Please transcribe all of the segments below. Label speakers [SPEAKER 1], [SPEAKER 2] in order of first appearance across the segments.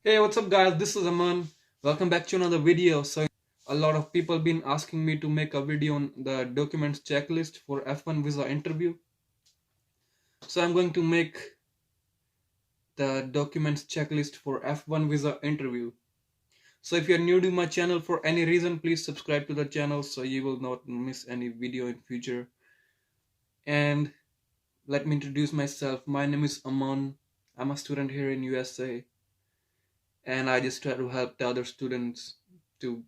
[SPEAKER 1] Hey, what's up guys? This is Aman. Welcome back to another video. So a lot of people been asking me to make a video on the documents checklist for F1 visa interview. So I'm going to make the documents checklist for F1 visa interview. So if you're new to my channel for any reason, please subscribe to the channel so you will not miss any video in future. And let me introduce myself. My name is Aman. I'm a student here in USA and I just try to help the other students to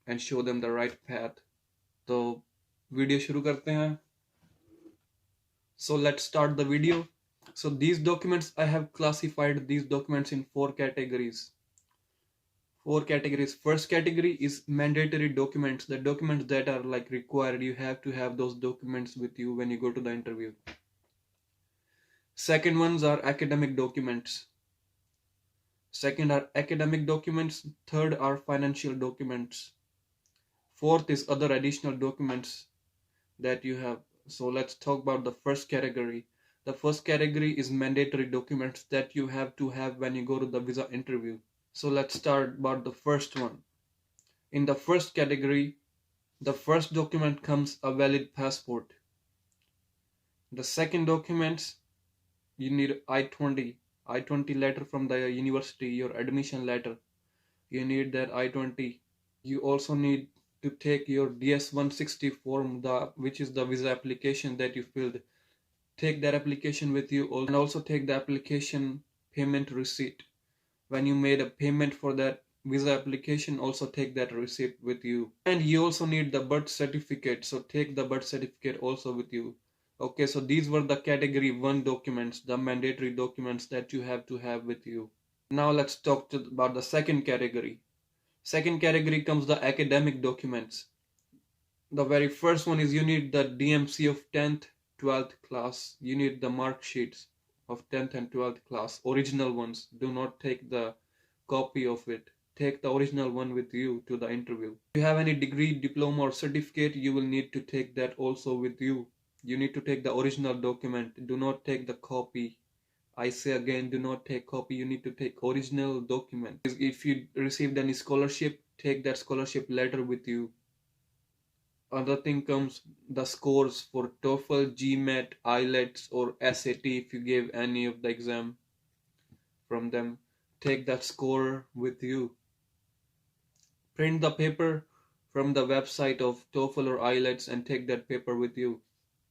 [SPEAKER 1] and show them the right path. तो video शुरू करते हैं. So let's start the video. So these documents, I have classified these documents in four categories. First category is mandatory documents, the documents that are like required. You have to have those documents with you when you go to the interview. Second ones are academic documents. Third are financial documents. Fourth is other additional documents that you have. So let's talk about the first category. The first category is mandatory documents that you have to have when you go to the visa interview. So let's start about the first one. In the first category, the first document comes a valid passport. The second document, you need I-20 letter from the university, your admission letter. You need that I-20. You also need to take your DS-160 form, which is the visa application that you filled. Take that application with you, and also take the application payment receipt. When you made a payment for that visa application, also take that receipt with you. And you also need the birth certificate, so take the birth certificate also with you. Okay, so these were the category 1 documents, the mandatory documents that you have to have with you. Now let's talk about the second category. Second category comes the academic documents. The very first one is you need the DMC of 10th 12th class. You need the mark sheets of 10th and 12th class, original ones. Do not take the copy of it. Take the original one with you to the interview. If you have any degree, diploma or certificate, you will need to take that also with you. You need to take the original document. Do not take the copy. I say again, do not take copy. You need to take original document. If you received any scholarship, take that scholarship letter with you. Another thing comes the scores for TOEFL, GMAT, IELTS or SAT. If you gave any of the exam from them, take that score with you. Print the paper from the website of TOEFL or IELTS and take that paper with you.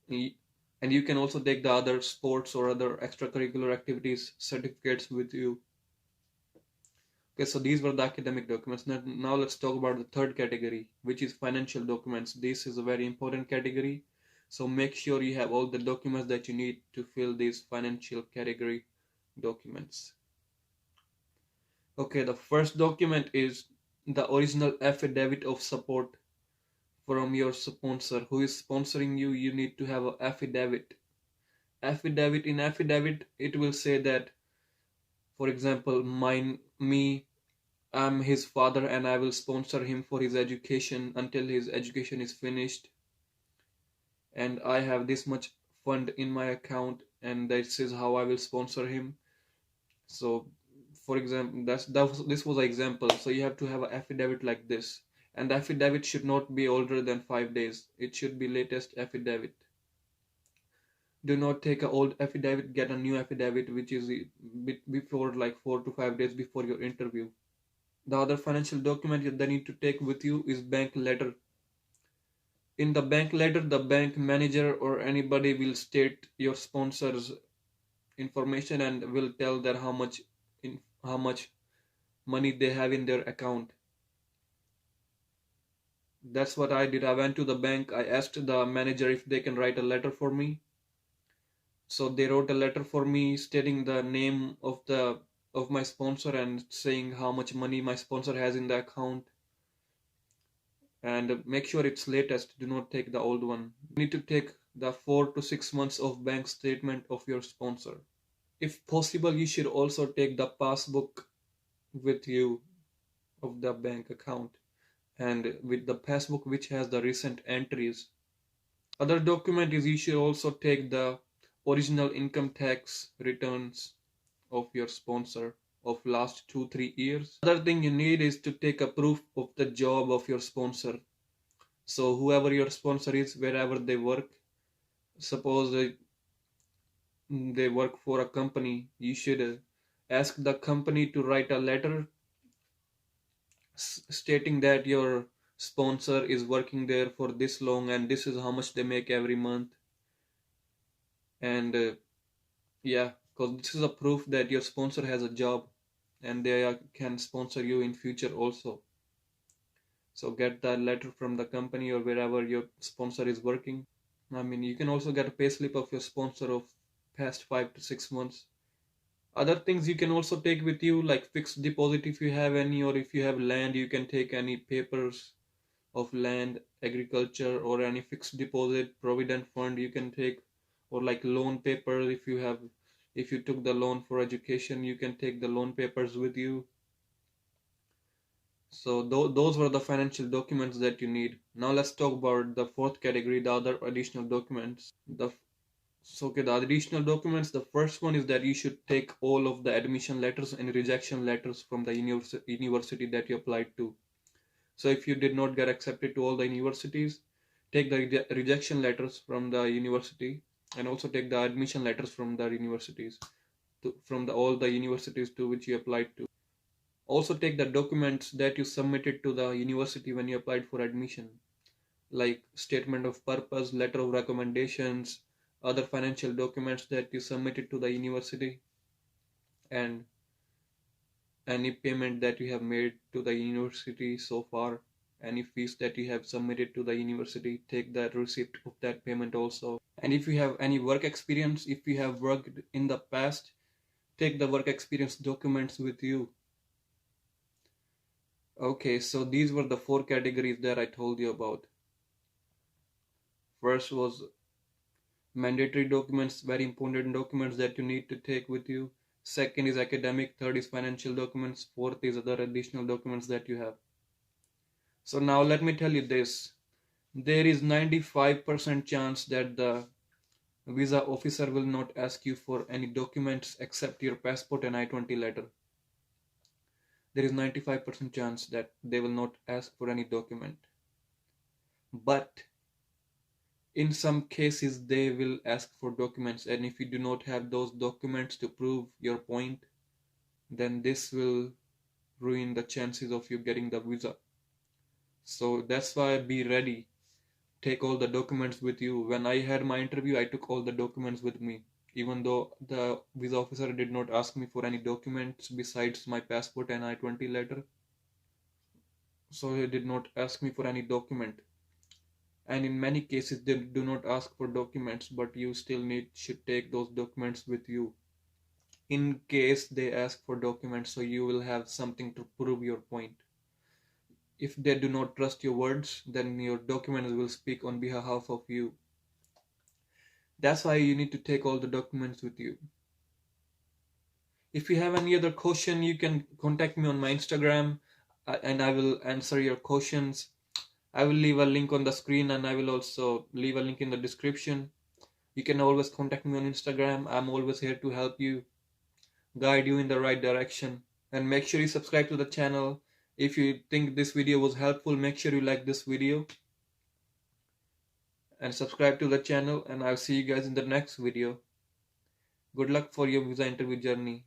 [SPEAKER 1] And you can also take the other sports or other extracurricular activities certificates with you. Okay, so these were the academic documents. Now let's talk about the third category, which is financial documents. This is a very important category. So make sure you have all the documents that you need to fill these financial category documents. Okay, the first document is the original affidavit of support from your sponsor. Who is sponsoring you? You need to have an affidavit. In affidavit, it will say that, for example, I'm his father and I will sponsor him for his education until his education is finished. And I have this much fund in my account and this is how I will sponsor him. So, for example, this was an example. So you have to have an affidavit like this. And the affidavit should not be older than 5 days. It should be latest affidavit. Do not take an old affidavit, get a new affidavit which is before like 4 to 5 days before your interview. The other financial document you need to take with you is bank letter. In the bank letter, the bank manager or anybody will state your sponsor's information and will tell that how much money they have in their account. That's what I did. I went to the bank. I asked the manager if they can write a letter for me. So they wrote a letter for me stating the name of my sponsor and saying how much money my sponsor has in the account. And make sure it's latest. Do not take the old one. You need to take the 4 to 6 months of bank statement of your sponsor. If possible, you should also take the passbook with you of the bank account and with the passbook which has the recent entries. Other document is you should also take the original income tax returns of your sponsor of last 2-3 years. Other thing you need is to take a proof of the job of your sponsor. So whoever your sponsor is, wherever they work, suppose they work for a company, you should ask the company to write a letter stating that your sponsor is working there for this long and this is how much they make every month. And yeah, because this is a proof that your sponsor has a job and can sponsor you in future also. So get that letter from the company or wherever your sponsor is working. I mean, you can also get a payslip of your sponsor of past 5 to 6 months. Other things you can also take with you, like fixed deposit if you have any, or if you have land, you can take any papers of land, agriculture, or any fixed deposit, provident fund you can take, or like loan paper if you took the loan for education, you can take the loan papers with you. So those were the financial documents that you need. Now let's talk about the fourth category, the other additional documents. The additional documents, the first one is that you should take all of the admission letters and rejection letters from the university that you applied to. So if you did not get accepted to all the universities, take the rejection letters from the university and also take the admission letters from the universities, from all the universities to which you applied to. Also take the documents that you submitted to the university when you applied for admission, like statement of purpose, letter of recommendations, other financial documents that you submitted to the university, and any payment that you have made to the university so far, any fees that you have submitted to the university, take that receipt of that payment also. And if you have any work experience, if you have worked in the past, take the work experience documents with you. Okay, so these were the 4 categories that I told you about. First was mandatory documents, very important documents that you need to take with you. Second is academic, third is financial documents, fourth is other additional documents that you have. So now let me tell you this. There is 95% chance that the visa officer will not ask you for any documents except your passport and I-20 letter. There is 95% chance that they will not ask for any document. But in some cases they will ask for documents, and if you do not have those documents to prove your point, then this will ruin the chances of you getting the visa. So that's why be ready. Take all the documents with you. When I had my interview, I took all the documents with me, even though the visa officer did not ask me for any documents besides my passport and I-20 letter. So he did not ask me for any document. And in many cases they do not ask for documents, but you still should take those documents with you in case they ask for documents, so you will have something to prove your point. If they do not trust your words, then your documents will speak on behalf of you. That's why you need to take all the documents with you. If you have any other question, you can contact me on my Instagram, and I will answer your questions. I will leave a link on the screen, and I will also leave a link in the description. You can always contact me on Instagram. I'm always here to help you, guide you in the right direction. And make sure you subscribe to the channel. If you think this video was helpful, make sure you like this video and subscribe to the channel, and I'll see you guys in the next video. Good luck for your visa interview journey.